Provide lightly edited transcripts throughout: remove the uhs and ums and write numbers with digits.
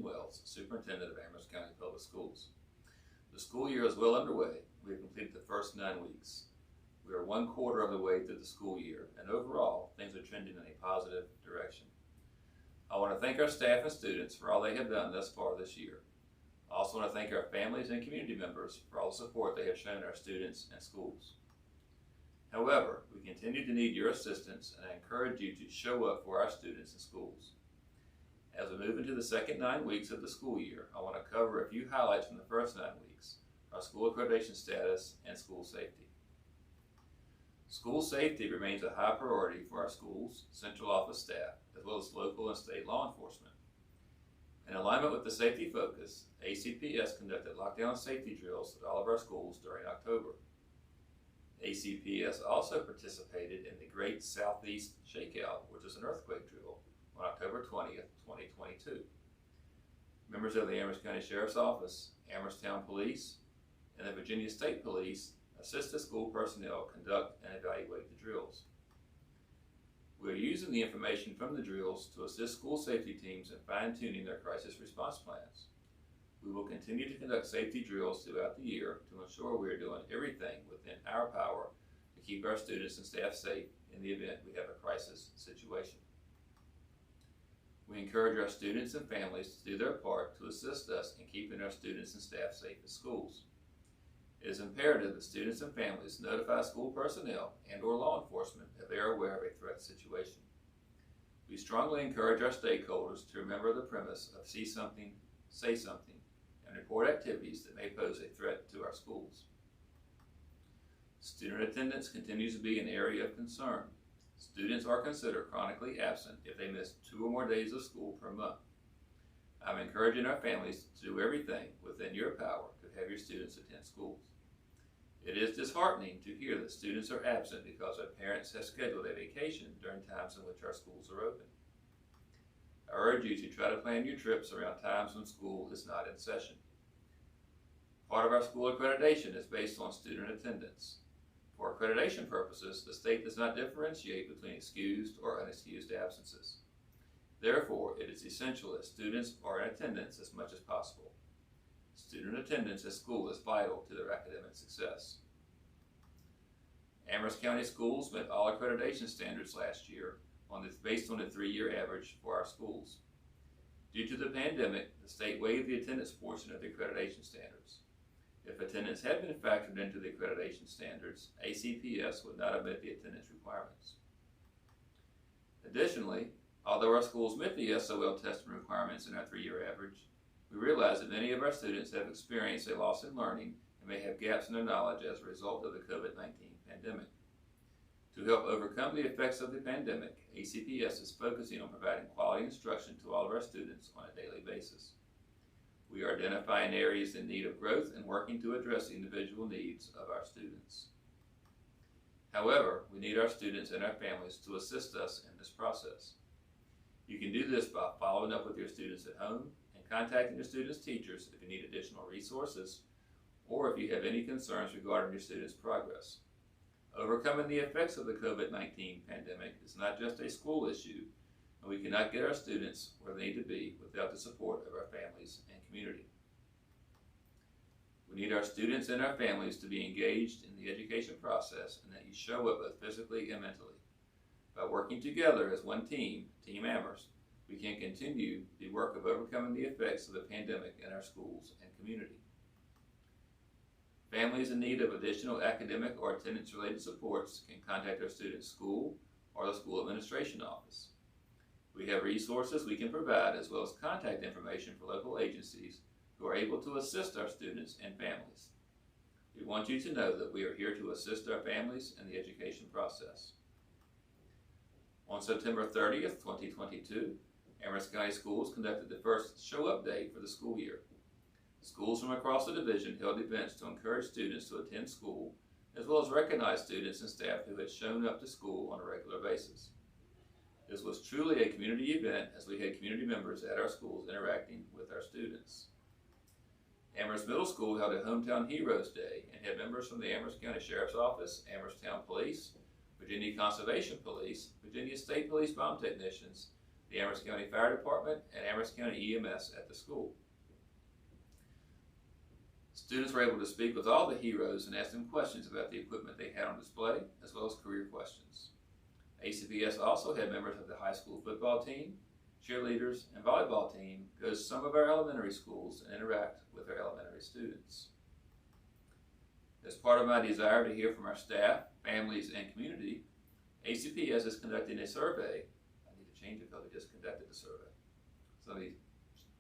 Wells, Superintendent of Amherst County Public Schools. The school year is well underway. We have completed the first 9 weeks. We are 1/4 of the way through the school year, and overall, things are trending in a positive direction. I want to thank our staff and students for all they have done thus far this year. I also want to thank our families and community members for all the support they have shown our students and schools. However, we continue to need your assistance, and I encourage you to show up for our students and schools. As we move into the second 9 weeks of the school year, I want to cover a few highlights from the first 9 weeks, our school accreditation status, and school safety. School safety remains a high priority for our schools, central office staff, as well as local and state law enforcement. In alignment with the safety focus, ACPS conducted lockdown safety drills at all of our schools during October. ACPS also participated in the Great Southeast Shakeout, which is an earthquake drill, on October 20th, 2022. Members of the Amherst County Sheriff's Office, Amherst Town Police, and the Virginia State Police assist the school personnel conduct and evaluate the drills. We are using the information from the drills to assist school safety teams in fine-tuning their crisis response plans. We will continue to conduct safety drills throughout the year to ensure we are doing everything within our power to keep our students and staff safe in the event we have a crisis situation. We encourage our students and families to do their part to assist us in keeping our students and staff safe at schools. It is imperative that students and families notify school personnel and/or law enforcement if they are aware of a threat situation. We strongly encourage our stakeholders to remember the premise of see something, say something, and report activities that may pose a threat to our schools. Student attendance continues to be an area of concern. Students are considered chronically absent if they miss 2 or more days of school per month. I'm encouraging our families to do everything within your power to have your students attend schools. It is disheartening to hear that students are absent because their parents have scheduled a vacation during times in which our schools are open. I urge you to try to plan your trips around times when school is not in session. Part of our school accreditation is based on student attendance. For accreditation purposes, the state does not differentiate between excused or unexcused absences. Therefore, it is essential that students are in attendance as much as possible. Student attendance at school is vital to their academic success. Amherst County Schools met all accreditation standards last year based on the 3-year average for our schools. Due to the pandemic, the state waived the attendance portion of the accreditation standards. If attendance had been factored into the accreditation standards, ACPS would not have met the attendance requirements. Additionally, although our schools met the SOL testing requirements in our 3-year average, we realize that many of our students have experienced a loss in learning and may have gaps in their knowledge as a result of the COVID-19 pandemic. To help overcome the effects of the pandemic, ACPS is focusing on providing quality instruction to all of our students on a daily basis. We are identifying areas in need of growth and working to address the individual needs of our students. However, we need our students and our families to assist us in this process. You can do this by following up with your students at home and contacting your students' teachers if you need additional resources or if you have any concerns regarding your students' progress. Overcoming the effects of the COVID-19 pandemic is not just a school issue, and we cannot get our students where they need to be without the support of our families and community. We need our students and our families to be engaged in the education process and that you show up both physically and mentally. By working together as one team, Team Amherst, we can continue the work of overcoming the effects of the pandemic in our schools and community. Families in need of additional academic or attendance-related supports can contact our student's school or the school administration office. We have resources we can provide as well as contact information for local agencies who are able to assist our students and families. We want you to know that we are here to assist our families in the education process. On September 30th, 2022, Amherst County Schools conducted the first Show Up Day for the school year. Schools from across the division held events to encourage students to attend school, as well as recognize students and staff who had shown up to school on a regular basis. This was truly a community event as we had community members at our schools interacting with our students. Amherst Middle School held a Hometown Heroes Day and had members from the Amherst County Sheriff's Office, Amherst Town Police, Virginia Conservation Police, Virginia State Police bomb technicians, the Amherst County Fire Department, and Amherst County EMS at the school. Students were able to speak with all the heroes and ask them questions about the equipment they had on display, as well as career questions. ACPS also had members of the high school football team, cheerleaders, and volleyball team go to some of our elementary schools and interact with our elementary students. As part of my desire to hear from our staff, families, and community, ACPS is conducting a survey. I need to change it because we just conducted the survey. So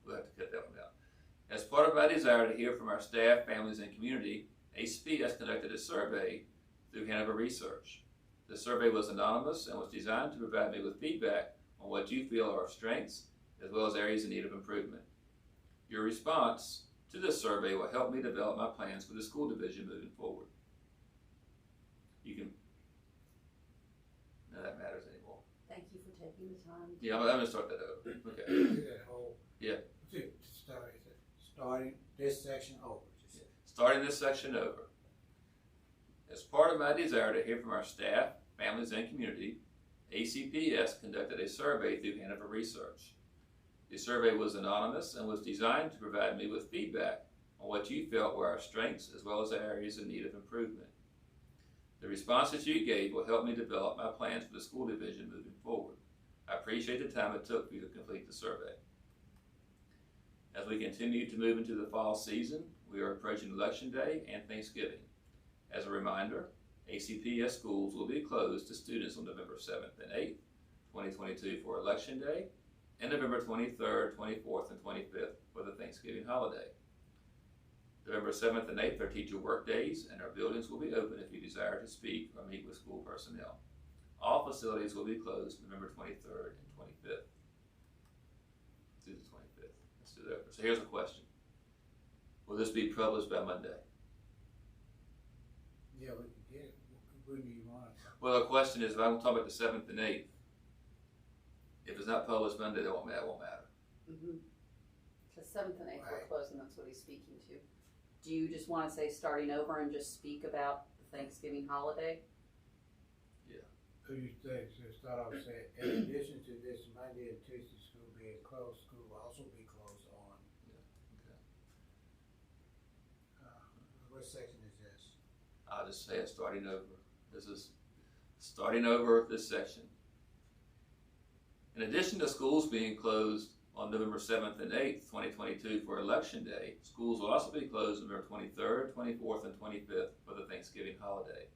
we'll have to cut that one down. As part of my desire to hear from our staff, families, and community, ACPS conducted a survey through Hanover Research. The survey was anonymous and was designed to provide me with feedback on what you feel are our strengths, as well as areas in need of improvement. Your response to this survey will help me develop my plans for the school division moving forward. You can, none of that matters anymore. Thank you for taking the time. Yeah, I'm going to start that over. Okay. That whole. Yeah. Starting this section over. Starting this section over. As part of my desire to hear from our staff, families, and community, ACPS conducted a survey through Hanover Research. The survey was anonymous and was designed to provide me with feedback on what you felt were our strengths as well as areas in need of improvement. The responses you gave will help me develop my plans for the school division moving forward. I appreciate the time it took for you to complete the survey. As we continue to move into the fall season, we are approaching Election Day and Thanksgiving. As a reminder, ACPS schools will be closed to students on November 7th and 8th, 2022 for Election Day, and November 23rd, 24th, and 25th for the Thanksgiving holiday. November 7th and 8th are teacher work days, and our buildings will be open if you desire to speak or meet with school personnel. All facilities will be closed November 23rd and 25th. Through the 25th. Let's do that. So here's a question. Will this be published by Monday? Yeah, we can get it. When do you want it? Well, the question is, if I'm talking about the 7th and 8th, if it's not published Monday, that won't matter. Mm-hmm. The 7th and 8th Right. we're closing, that's what he's speaking to. Do you just want to say starting over and just speak about the Thanksgiving holiday? Who you think? So start off saying, in addition to this Monday and Tuesday school being closed, school will also be closed on. Yeah. Okay. What section is this? I'll just say it's starting over. This is starting over this section. In addition to schools being closed on November 7th and 8th, 2022 for Election Day, schools will also be closed November 23rd, 24th, and 25th for the Thanksgiving holiday.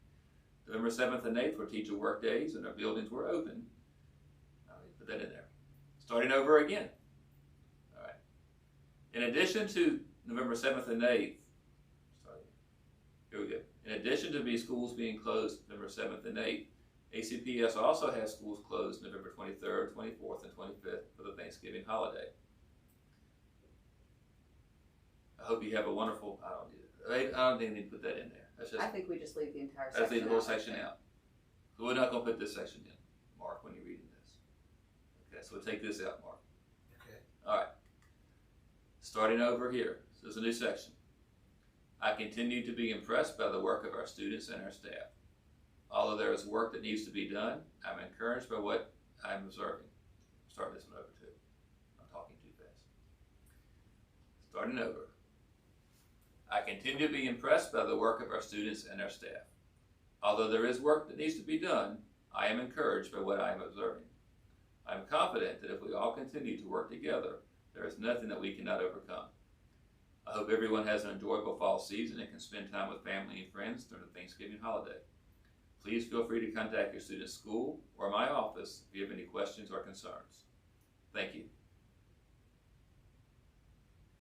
November 7th and 8th were teacher work days and our buildings were open. I'll put that in there. Starting over again. All right. In addition to November 7th and 8th, here we go. In addition to schools being closed November 7th and 8th, ACPS also has schools closed November 23rd, 24th, and 25th for the Thanksgiving holiday. I hope you have a wonderful, I don't think I need to put that in there. That's just, I think we just leave the entire section let's leave the whole out. section out. So we're not going to put this section in, Mark, when you're reading this. Okay, so we'll take this out, Mark. Okay. All right. Starting over here. So there's a new section. I continue to be impressed by the work of our students and our staff. Although there is work that needs to be done, I'm encouraged by what I'm observing. Start this one over too. I'm talking too fast. Starting over. I continue to be impressed by the work of our students and our staff. Although there is work that needs to be done, I am encouraged by what I am observing. I am confident that if we all continue to work together, there is nothing that we cannot overcome. I hope everyone has an enjoyable fall season and can spend time with family and friends during the Thanksgiving holiday. Please feel free to contact your student's school or my office if you have any questions or concerns. Thank you.